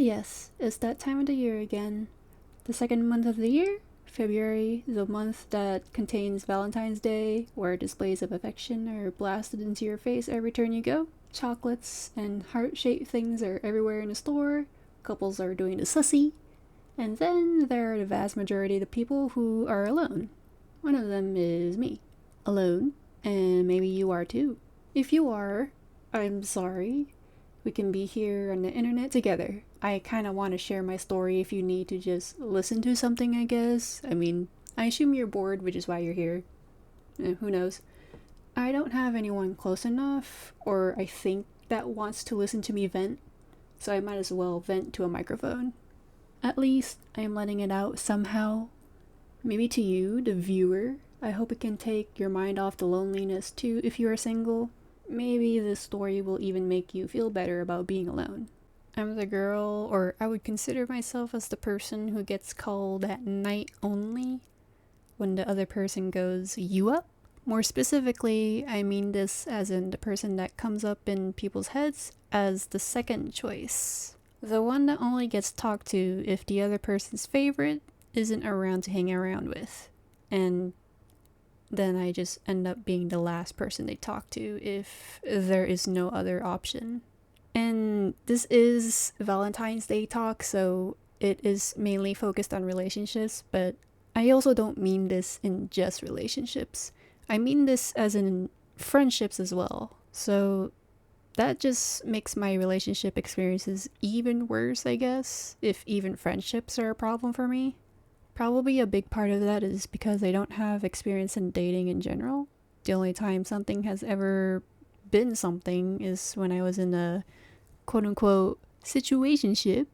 Yes, it's that time of the year again. The second month of the year, February, the month that contains Valentine's Day, where displays of affection are blasted into your face every turn you go. Chocolates and heart shaped things are everywhere in the store. Couples are doing the sussy. And then there are the vast majority of the people who are alone. One of them is me. Alone. And maybe you are too. If you are, I'm sorry. We can be here on the internet together. I kind of want to share my story if you need to just listen to something, I guess. I mean, I assume you're bored, which is why you're here. Who knows? I don't have anyone close enough, or I think that wants to listen to me vent, so I might as well vent to a microphone. At least I am letting it out somehow. Maybe to you, the viewer, I hope it can take your mind off the loneliness too if you are single. Maybe this story will even make you feel better about being alone. I'm the girl, or I would consider myself as the person who gets called at night only when the other person goes, "You up?" More specifically, I mean this as in the person that comes up in people's heads as the second choice. The one that only gets talked to if the other person's favorite isn't around to hang around with. And then I just end up being the last person they talk to if there is no other option. And this is Valentine's Day talk, so it is mainly focused on relationships, but I also don't mean this in just relationships. I mean this as in friendships as well. So that just makes my relationship experiences even worse, I guess, if even friendships are a problem for me. Probably a big part of that is because I don't have experience in dating in general. The only time something has ever been something is when I was in a quote-unquote situationship.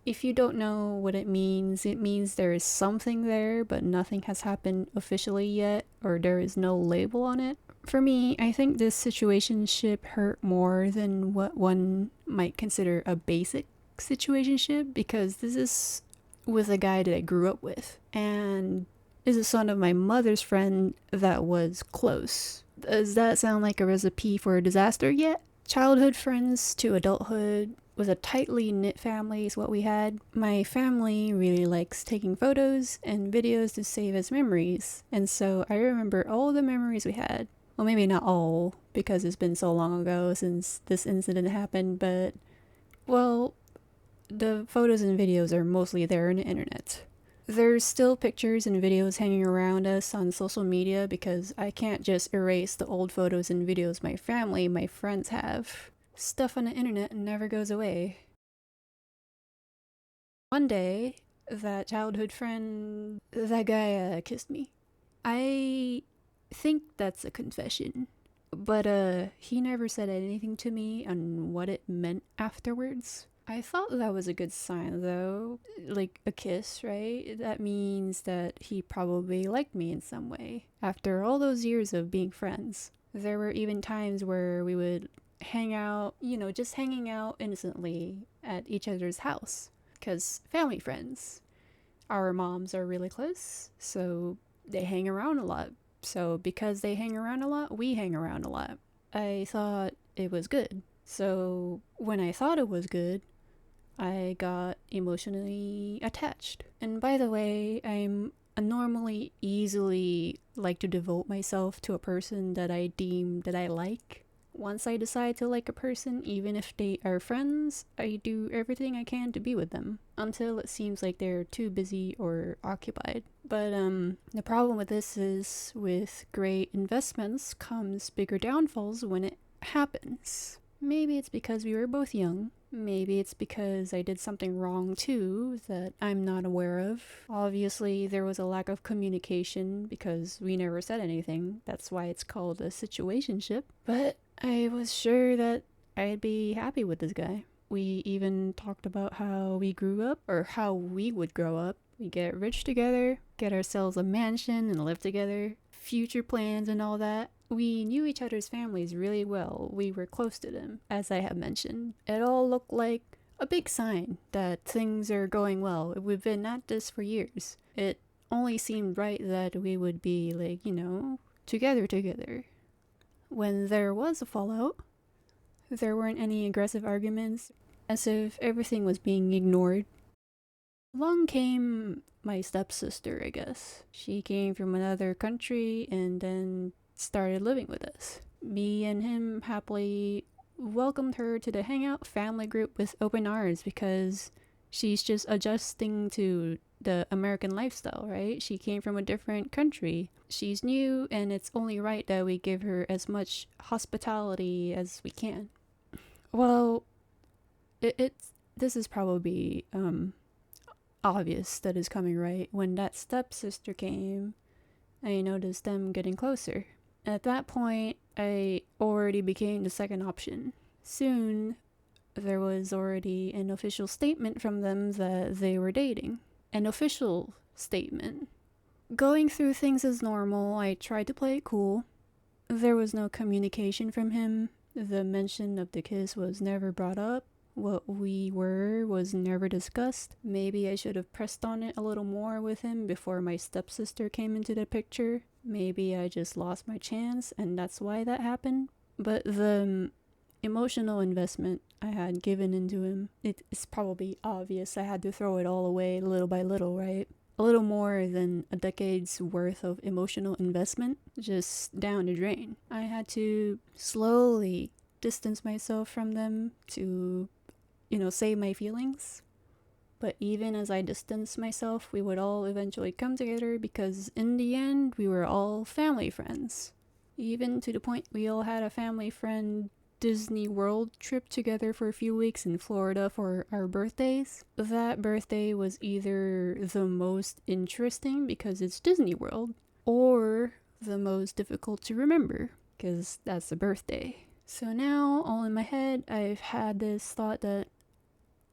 If you don't know what it means there is something there, but nothing has happened officially yet, or there is no label on it. For me, I think this situationship hurt more than what one might consider a basic situationship, because this is with a guy that I grew up with, and is a son of my mother's friend that was close. Does that sound like a recipe for a disaster yet? Childhood friends to adulthood with a tightly knit family is what we had. My family really likes taking photos and videos to save as memories, and so I remember all the memories we had. Well, maybe not all, because it's been so long ago since this incident happened, but, well, the photos and videos are mostly there on the internet. There's still pictures and videos hanging around us on social media because I can't just erase the old photos and videos my friends have. Stuff on the internet never goes away. One day, that childhood friend, that guy kissed me. I think that's a confession. But he never said anything to me on what it meant afterwards. I thought that was a good sign though. Like a kiss, right? That means that he probably liked me in some way. After all those years of being friends. There were even times where we would hang out, just hanging out innocently at each other's house. Because family friends. Our moms are really close, so they hang around a lot. So because they hang around a lot, we hang around a lot. I thought it was good. So when I thought it was good, I got emotionally attached. And by the way, I'm normally easily like to devote myself to a person that I deem that I like. Once I decide to like a person, even if they are friends, I do everything I can to be with them until it seems like they're too busy or occupied. But the problem with this is with great investments comes bigger downfalls when it happens. Maybe it's because we were both young. Maybe it's because I did something wrong too that I'm not aware of. Obviously, there was a lack of communication because we never said anything. That's why it's called a situationship. But I was sure that I'd be happy with this guy. We even talked about how we grew up, or how we would grow up. We get rich together, get ourselves a mansion and live together, future plans and all that. We knew each other's families really well. We were close to them, as I have mentioned. It all looked like a big sign that things are going well. We've been at this for years. It only seemed right that we would be together. When there was a fallout, there weren't any aggressive arguments. as if everything was being ignored. Along came my stepsister, I guess. She came from another country and then started living with us. Me and him happily welcomed her to the hangout family group with open arms because she's just adjusting to the American lifestyle, right? She came from a different country. She's new, and it's only right that we give her as much hospitality as we can. Well, it's this is probably obvious that is coming, right? When that stepsister came, I noticed them getting closer. At that point, I already became the second option. Soon, there was already an official statement from them that they were dating. An official statement. Going through things as normal, I tried to play it cool. There was no communication from him. The mention of the kiss was never brought up. What we were was never discussed. Maybe I should have pressed on it a little more with him before my stepsister came into the picture. Maybe I just lost my chance and that's why that happened. But the emotional investment I had given into him, it's probably obvious. I had to throw it all away little by little, right? A little more than a decade's worth of emotional investment just down the drain. I had to slowly distance myself from them to, save my feelings. But even as I distanced myself, we would all eventually come together because in the end, we were all family friends. Even to the point we all had a family friend Disney World trip together for a few weeks in Florida for our birthdays. That birthday was either the most interesting because it's Disney World, or the most difficult to remember because that's a birthday. So now, all in my head, I've had this thought that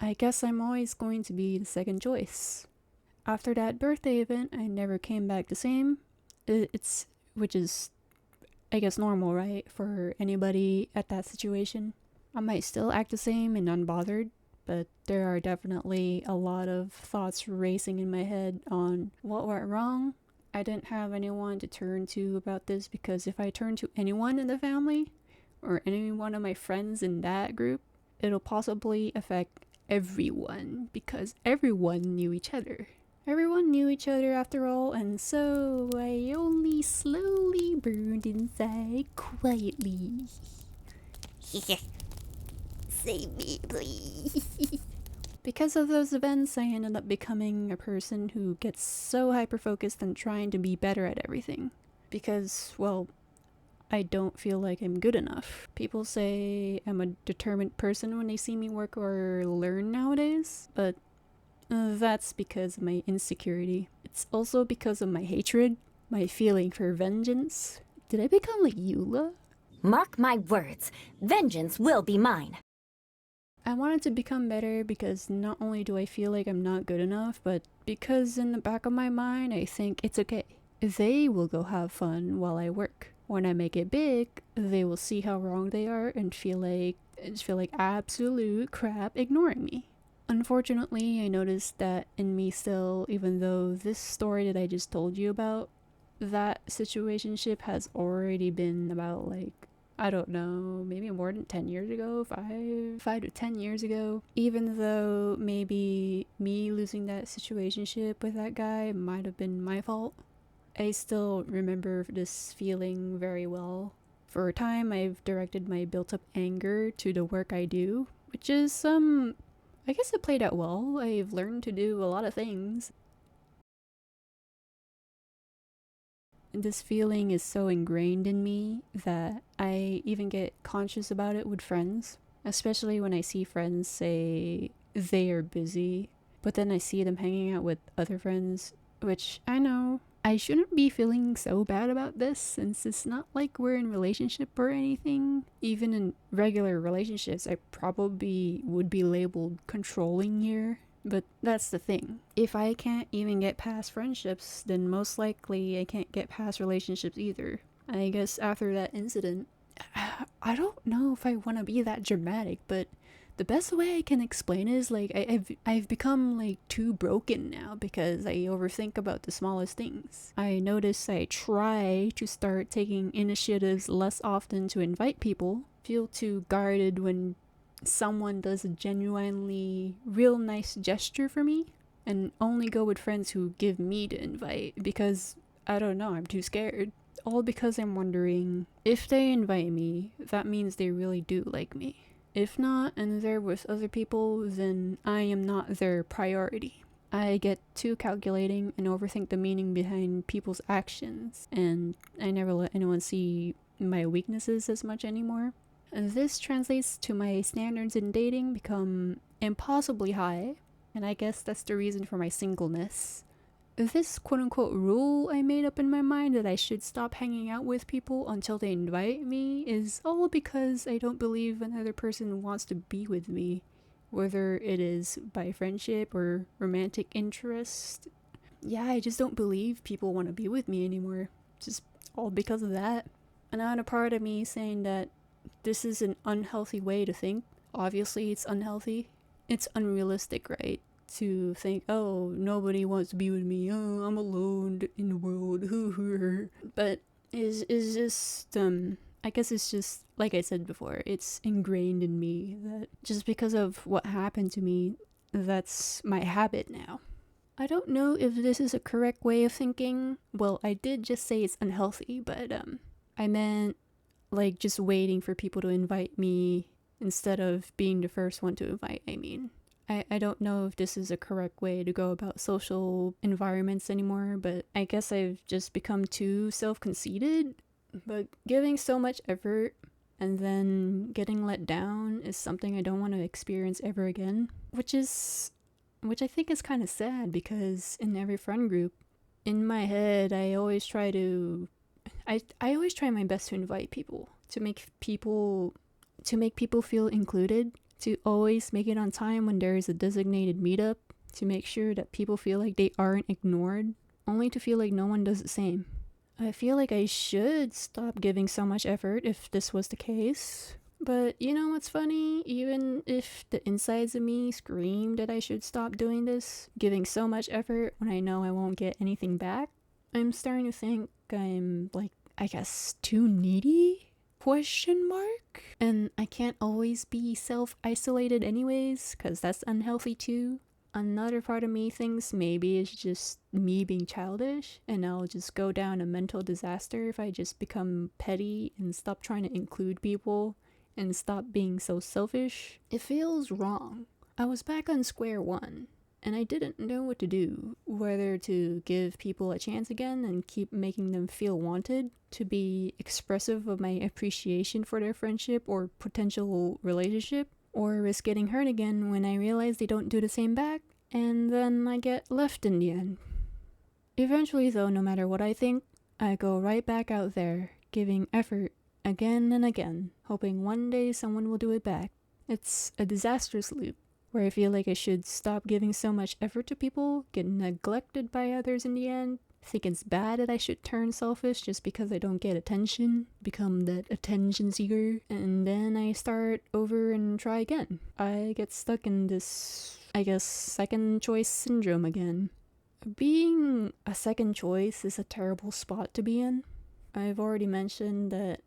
I guess I'm always going to be the second choice. After that birthday event, I never came back the same. Which is, I guess, normal, right? For anybody at that situation. I might still act the same and unbothered, but there are definitely a lot of thoughts racing in my head on what went wrong. I didn't have anyone to turn to about this because if I turn to anyone in the family or any one of my friends in that group, it'll possibly affect everyone because everyone knew each other. Everyone knew each other after all, and so I only slowly burned inside quietly. Save me, please. Because of those events, I ended up becoming a person who gets so hyper-focused on trying to be better at everything. Because, well, I don't feel like I'm good enough. People say I'm a determined person when they see me work or learn nowadays, but that's because of my insecurity. It's also because of my hatred, my feeling for vengeance. Did I become like Eula? Mark my words, vengeance will be mine. I wanted to become better because not only do I feel like I'm not good enough, but because in the back of my mind I think it's okay. They will go have fun while I work. When I make it big, they will see how wrong they are and feel like absolute crap ignoring me. Unfortunately, I noticed that in me still, even though this story that I just told you about, that situationship has already been about I don't know, maybe more than 10 years ago, 5 to 10 years ago. Even though maybe me losing that situationship with that guy might have been my fault, I still remember this feeling very well. For a time, I've directed my built-up anger to the work I do, which is, I guess it played out well. I've learned to do a lot of things. This feeling is so ingrained in me that I even get conscious about it with friends, especially when I see friends say they are busy, but then I see them hanging out with other friends, which I know I shouldn't be feeling so bad about this since it's not like we're in a relationship or anything. Even in regular relationships, I probably would be labeled controlling here. But that's the thing. If I can't even get past friendships, then most likely I can't get past relationships either. I guess after that incident, I don't know if I want to be that dramatic, but the best way I can explain it is I've become too broken now because I overthink about the smallest things. I notice I try to start taking initiatives less often to invite people, feel too guarded when someone does a genuinely real nice gesture for me and only go with friends who give me the invite because I don't know, I'm too scared. All because I'm wondering if they invite me, that means they really do like me. If not, and they're with other people, then I am not their priority. I get too calculating and overthink the meaning behind people's actions, and I never let anyone see my weaknesses as much anymore. And this translates to my standards in dating become impossibly high, and I guess that's the reason for my singleness. This quote unquote rule I made up in my mind that I should stop hanging out with people until they invite me is all because I don't believe another person wants to be with me, whether it is by friendship or romantic interest. Yeah, I just don't believe people want to be with me anymore. Just all because of that. Another part of me saying that this is an unhealthy way to think. Obviously, it's unhealthy. It's unrealistic, right? To think, oh, nobody wants to be with me. Oh, I'm alone in the world. But is just I guess it's just like I said before. It's ingrained in me that just because of what happened to me, that's my habit now. I don't know if this is a correct way of thinking. Well, I did just say it's unhealthy, but I meant like just waiting for people to invite me instead of being the first one to invite, I mean. I don't know if this is a correct way to go about social environments anymore, but I guess I've just become too self-conceited. But giving so much effort and then getting let down is something I don't want to experience ever again, which I think is kind of sad because in every friend group, in my head, I always try my best to invite people, to make people feel included, to always make it on time when there is a designated meetup, to make sure that people feel like they aren't ignored, only to feel like no one does the same. I feel like I should stop giving so much effort if this was the case. But you know what's funny? Even if the insides of me scream that I should stop doing this, giving so much effort when I know I won't get anything back, I'm starting to think I'm, like, I guess, too needy? ? And I can't always be self-isolated anyways, because that's unhealthy too. Another part of me thinks maybe it's just me being childish, and I'll just go down a mental disaster if I just become petty and stop trying to include people and stop being so selfish. It feels wrong. I was back on square one, and I didn't know what to do, whether to give people a chance again and keep making them feel wanted, to be expressive of my appreciation for their friendship or potential relationship, or risk getting hurt again when I realize they don't do the same back, and then I get left in the end. Eventually though, no matter what I think, I go right back out there, giving effort again and again, hoping one day someone will do it back. It's a disastrous loop, where I feel like I should stop giving so much effort to people, get neglected by others in the end, think it's bad that I should turn selfish just because I don't get attention, become that attention seeker, and then I start over and try again. I get stuck in this, I guess, second choice syndrome again. Being a second choice is a terrible spot to be in. I've already mentioned that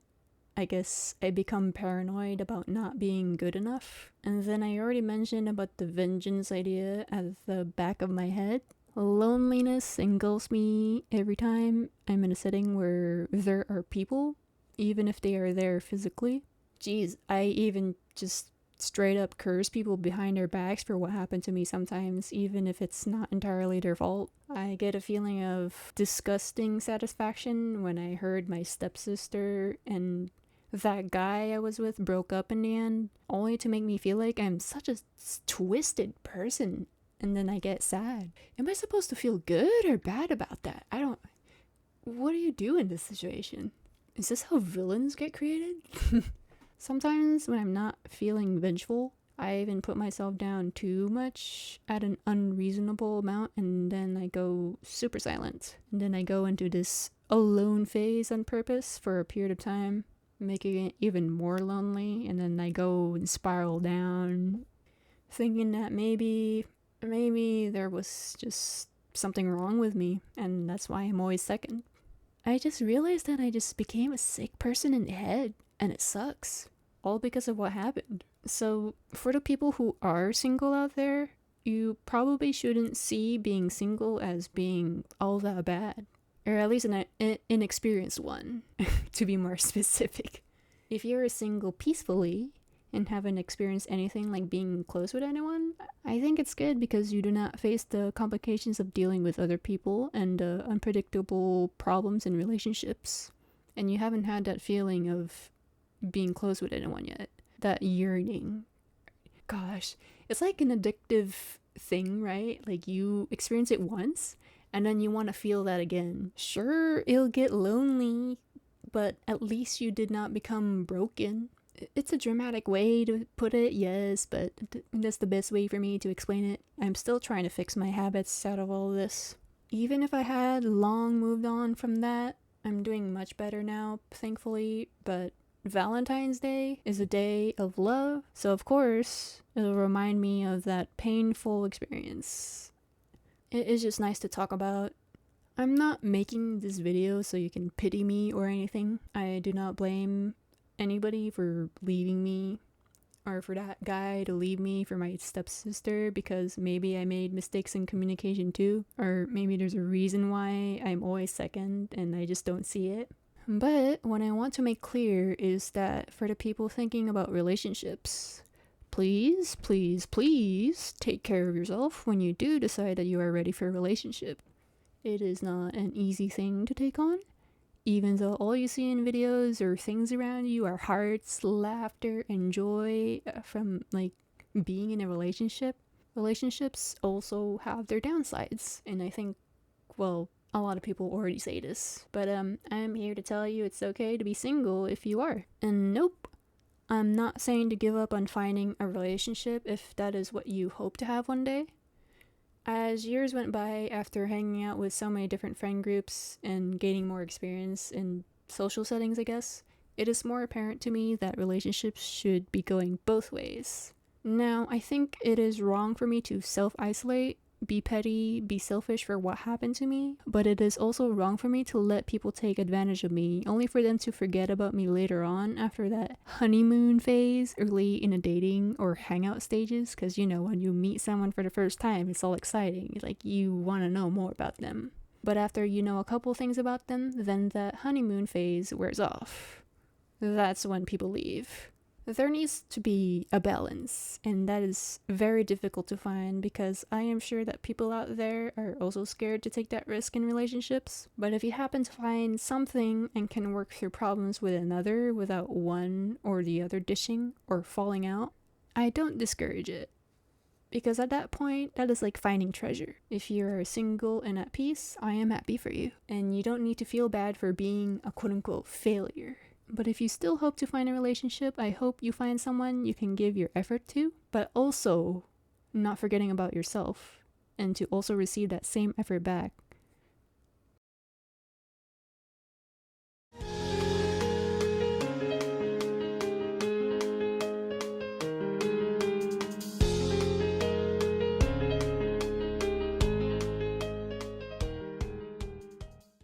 I guess I become paranoid about not being good enough. And then I already mentioned about the vengeance idea at the back of my head. Loneliness engulfs me every time I'm in a setting where there are people, even if they are there physically. Jeez, I even just straight up curse people behind their backs for what happened to me sometimes, even if it's not entirely their fault. I get a feeling of disgusting satisfaction when I heard my stepsister and that guy I was with broke up in the end, only to make me feel like I'm such a twisted person. And then I get sad. Am I supposed to feel good or bad about that? What do you do in this situation? Is this how villains get created? Sometimes when I'm not feeling vengeful, I even put myself down too much at an unreasonable amount, and then I go super silent. And then I go into this alone phase on purpose for a period of time, making it even more lonely, and then I go and spiral down, thinking that maybe there was just something wrong with me, and that's why I'm always second. I just realized that I just became a sick person in the head, and it sucks. All because of what happened. So for the people who are single out there, you probably shouldn't see being single as being all that bad, or at least an inexperienced one, to be more specific. If you're single peacefully and haven't experienced anything like being close with anyone, I think it's good because you do not face the complications of dealing with other people and unpredictable problems in relationships. And you haven't had that feeling of being close with anyone yet. That yearning. Gosh, it's like an addictive thing, right? Like you experience it once and then you want to feel that again. Sure, it'll get lonely, but at least you did not become broken. It's a dramatic way to put it, yes, but that's the best way for me to explain it. I'm still trying to fix my habits out of all this. Even if I had long moved on from that, I'm doing much better now, thankfully, but Valentine's Day is a day of love, so of course, it'll remind me of that painful experience. It is just nice to talk about. I'm not making this video so you can pity me or anything. I do not blame anybody for leaving me or for that guy to leave me for my stepsister because maybe I made mistakes in communication too, or maybe there's a reason why I'm always second and I just don't see it. But what I want to make clear is that for the people thinking about relationships, please, please, please take care of yourself when you do decide that you are ready for a relationship. It is not an easy thing to take on, even though all you see in videos or things around you are hearts, laughter, and joy from like being in a relationship. Relationships also have their downsides, and I think, well, a lot of people already say this, but I'm here to tell you it's okay to be single if you are. And nope, I'm not saying to give up on finding a relationship if that is what you hope to have one day. As years went by after hanging out with so many different friend groups and gaining more experience in social settings, I guess, it is more apparent to me that relationships should be going both ways. Now, I think it is wrong for me to self-isolate, be petty, be selfish for what happened to me, but it is also wrong for me to let people take advantage of me only for them to forget about me later on after that honeymoon phase early in a dating or hangout stages, because you know, when you meet someone for the first time, it's all exciting, like you want to know more about them. But after you know a couple things about them, then that honeymoon phase wears off. That's when people leave. There needs to be a balance, and that is very difficult to find because I am sure that people out there are also scared to take that risk in relationships. But if you happen to find something and can work through problems with another without one or the other dishing or falling out, I don't discourage it. Because at that point, that is like finding treasure. If you're single and at peace, I am happy for you. And you don't need to feel bad for being a quote-unquote failure. But if you still hope to find a relationship, I hope you find someone you can give your effort to, but also not forgetting about yourself, and to also receive that same effort back